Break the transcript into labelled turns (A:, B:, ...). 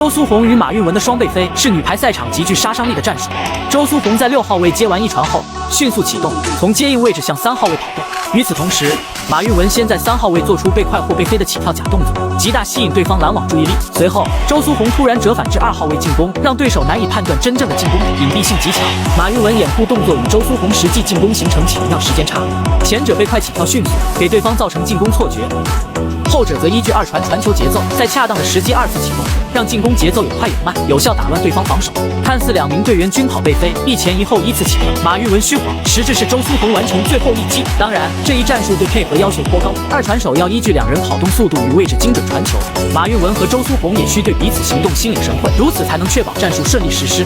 A: 周苏红与马运雯的双背飞是女排赛场极具杀伤力的战术。周苏红在6号位接完一传后，迅速启动，从接应位置向3号位跑动。与此同时，马运雯先在3号位做出背快或背飞的起跳假动作，极大吸引对方拦网注意力。随后，周苏红突然折返至2号位进攻，让对手难以判断真正的进攻，隐蔽性极强。马运雯掩护动作与周苏红实际进攻形成巧妙时间差，前者背快起跳迅速，给对方造成进攻错觉。后者则依据2传传球节奏，在恰当的时机2次启动，让进攻节奏有快有慢，有效打乱对方防守。看似2名队员均跑背飞，一前一后依次启动，马运雯虚晃，实质是周苏红完成最后一击。当然，这一战术对配合要求颇高，2传手要依据2人跑动速度与位置精准传球，马运雯和周苏红也需对彼此行动心领神会，如此才能确保战术顺利实施。